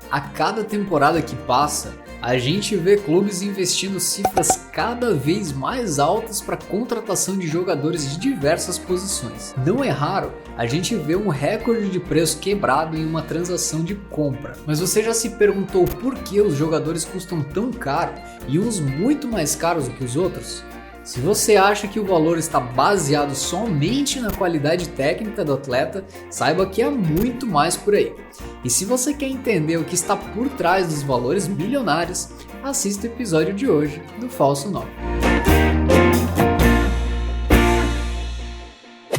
A cada temporada que passa, a gente vê clubes investindo cifras cada vez mais altas para a contratação de jogadores de diversas posições. Não é raro a gente ver um recorde de preço quebrado em uma transação de compra. Mas você já se perguntou por que os jogadores custam tão caro e uns muito mais caros do que os outros? Se você acha que o valor está baseado somente na qualidade técnica do atleta, saiba que há muito mais por aí. E se você quer entender o que está por trás dos valores milionários, assista o episódio de hoje do Falso 9.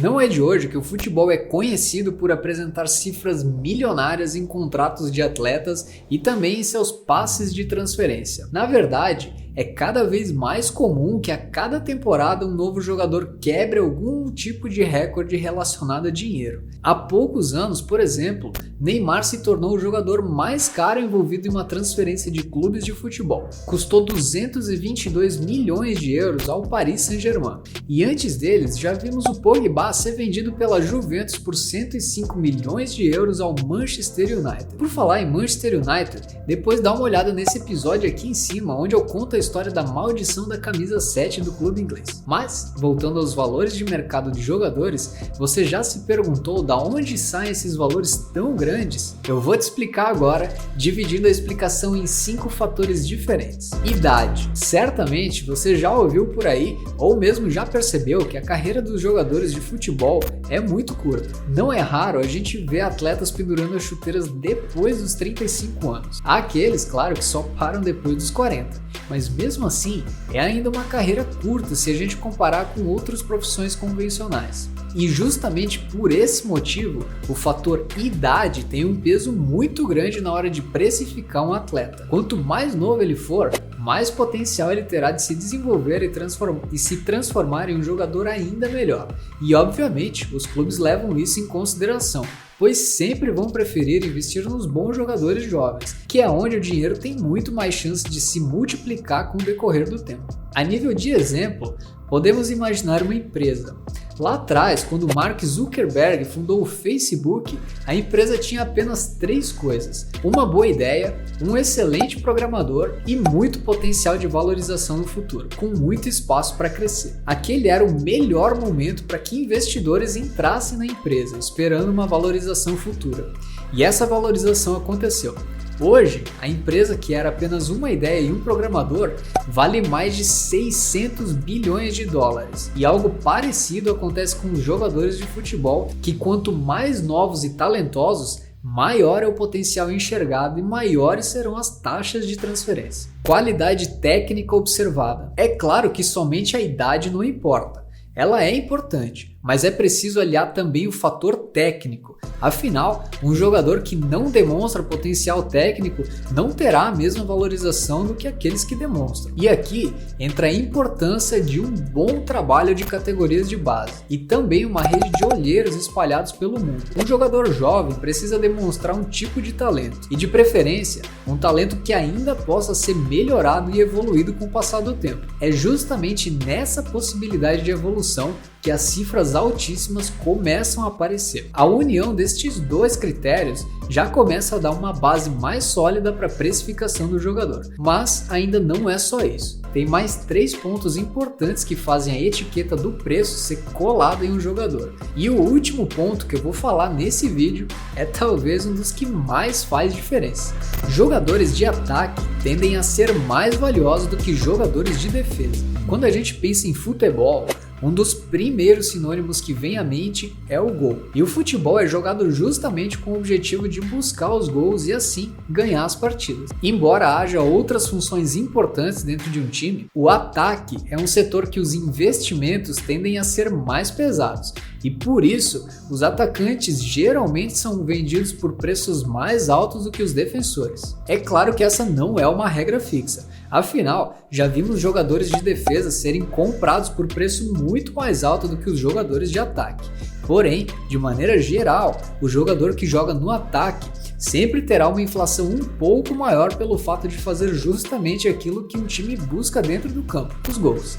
Não é de hoje que o futebol é conhecido por apresentar cifras milionárias em contratos de atletas e também em seus passes de transferência. Na verdade, é cada vez mais comum que a cada temporada um novo jogador quebre algum tipo de recorde relacionado a dinheiro. Há poucos anos, por exemplo, Neymar se tornou o jogador mais caro envolvido em uma transferência de clubes de futebol. Custou 222 milhões de euros ao Paris Saint-Germain. E antes deles, já vimos o Pogba ser vendido pela Juventus por 105 milhões de euros ao Manchester United. Por falar em Manchester United, depois dá uma olhada nesse episódio aqui em cima, onde eu conto a história da maldição da camisa 7 do clube inglês. Mas, voltando aos valores de mercado de jogadores, você já se perguntou da onde saem esses valores tão grandes? Eu vou te explicar agora, dividindo a explicação em 5 fatores diferentes. Idade. Certamente você já ouviu por aí, ou mesmo já percebeu que a carreira dos jogadores de futebol é muito curta. Não é raro a gente ver atletas pendurando as chuteiras depois dos 35 anos. Há aqueles, claro, que só param depois dos 40. Mas mesmo assim, é ainda uma carreira curta se a gente comparar com outras profissões convencionais. E justamente por esse motivo, o fator idade tem um peso muito grande na hora de precificar um atleta. Quanto mais novo ele for, mais potencial ele terá de se desenvolver e se transformar em um jogador ainda melhor. E obviamente, os clubes levam isso em consideração, pois sempre vão preferir investir nos bons jogadores jovens, que é onde o dinheiro tem muito mais chance de se multiplicar com o decorrer do tempo. A nível de exemplo, podemos imaginar uma empresa. Lá atrás, quando Mark Zuckerberg fundou o Facebook, a empresa tinha apenas 3 coisas: uma boa ideia, um excelente programador e muito potencial de valorização no futuro, com muito espaço para crescer. Aquele era o melhor momento para que investidores entrassem na empresa, esperando uma valorização futura. E essa valorização aconteceu. Hoje, a empresa, que era apenas uma ideia e um programador, vale mais de 600 bilhões de dólares. E algo parecido acontece com os jogadores de futebol, que quanto mais novos e talentosos, maior é o potencial enxergado e maiores serão as taxas de transferência. Qualidade técnica observada. É claro que somente a idade não importa. Ela é importante, mas é preciso aliar também o fator técnico. Afinal, um jogador que não demonstra potencial técnico não terá a mesma valorização do que aqueles que demonstram. E aqui entra a importância de um bom trabalho de categorias de base e também uma rede de olheiros espalhados pelo mundo. Um jogador jovem precisa demonstrar um tipo de talento e, de preferência, um talento que ainda possa ser melhorado e evoluído com o passar do tempo. É justamente nessa possibilidade de evolução que as cifras altíssimas começam a aparecer. A união destes 2 critérios já começa a dar uma base mais sólida para a precificação do jogador. Mas ainda não é só isso. Tem mais 3 pontos importantes que fazem a etiqueta do preço ser colada em um jogador. E o último ponto que eu vou falar nesse vídeo é talvez um dos que mais faz diferença. Jogadores de ataque tendem a ser mais valiosos do que jogadores de defesa. Quando a gente pensa em futebol, um dos primeiros sinônimos que vem à mente é o gol. E o futebol é jogado justamente com o objetivo de buscar os gols e assim ganhar as partidas. Embora haja outras funções importantes dentro de um time, o ataque é um setor que os investimentos tendem a ser mais pesados. E por isso, os atacantes geralmente são vendidos por preços mais altos do que os defensores. É claro que essa não é uma regra fixa. Afinal, já vimos jogadores de defesa serem comprados por preço muito mais alto do que os jogadores de ataque. Porém, de maneira geral, o jogador que joga no ataque sempre terá uma inflação um pouco maior pelo fato de fazer justamente aquilo que um time busca dentro do campo, os gols.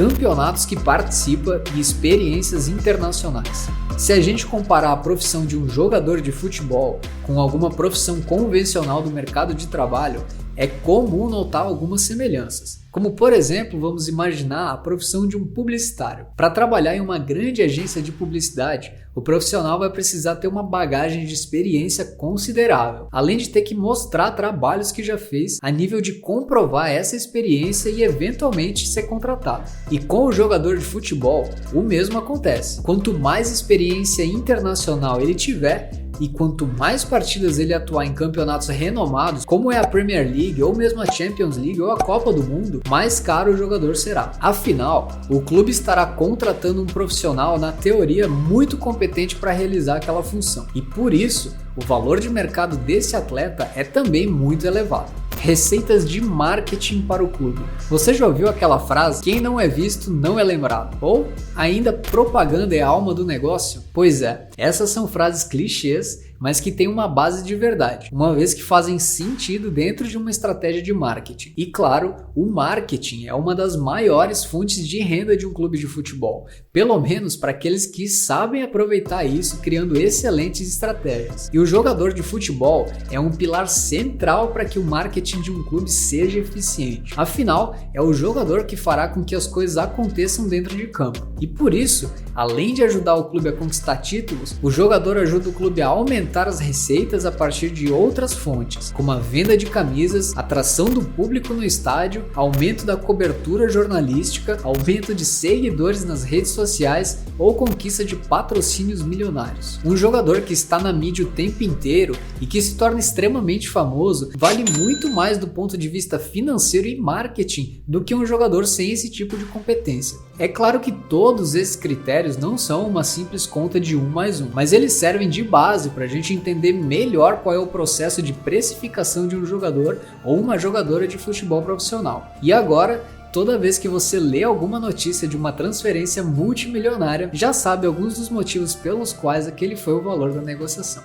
campeonatos que participa e experiências internacionais. Se a gente comparar a profissão de um jogador de futebol com alguma profissão convencional do mercado de trabalho, é comum notar algumas semelhanças. Como, por exemplo, vamos imaginar a profissão de um publicitário. Para trabalhar em uma grande agência de publicidade, o profissional vai precisar ter uma bagagem de experiência considerável, além de ter que mostrar trabalhos que já fez a nível de comprovar essa experiência e eventualmente ser contratado. E com o jogador de futebol, o mesmo acontece. Quanto mais experiência internacional ele tiver, e quanto mais partidas ele atuar em campeonatos renomados, como é a Premier League ou mesmo a Champions League ou a Copa do Mundo, mais caro o jogador será. Afinal, o clube estará contratando um profissional, na teoria, muito competente para realizar aquela função. E por isso, o valor de mercado desse atleta é também muito elevado. Receitas de marketing para o clube. Você já ouviu aquela frase, quem não é visto não é lembrado? Ou ainda, propaganda é a alma do negócio? Pois é, essas são frases clichês, mas que têm uma base de verdade, uma vez que fazem sentido dentro de uma estratégia de marketing. E claro, o marketing é uma das maiores fontes de renda de um clube de futebol, pelo menos para aqueles que sabem aproveitar isso criando excelentes estratégias. E o jogador de futebol é um pilar central para que o marketing de um clube seja eficiente. Afinal, é o jogador que fará com que as coisas aconteçam dentro de campo. E por isso, além de ajudar o clube a conquistar títulos, o jogador ajuda o clube a aumentar as receitas a partir de outras fontes, como a venda de camisas, atração do público no estádio, aumento da cobertura jornalística, aumento de seguidores nas redes sociais ou conquista de patrocínios milionários. Um jogador que está na mídia o tempo inteiro e que se torna extremamente famoso vale muito mais do ponto de vista financeiro e marketing do que um jogador sem esse tipo de competência. É claro que todos esses critérios não são uma simples conta de 1 mais 1, mas eles servem de base para a gente entender melhor qual é o processo de precificação de um jogador ou uma jogadora de futebol profissional. E agora, toda vez que você lê alguma notícia de uma transferência multimilionária, já sabe alguns dos motivos pelos quais aquele foi o valor da negociação.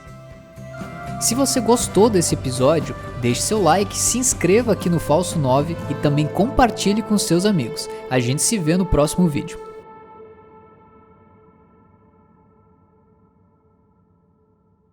Se você gostou desse episódio, deixe seu like, se inscreva aqui no Falso 9 e também compartilhe com seus amigos. A gente se vê no próximo vídeo.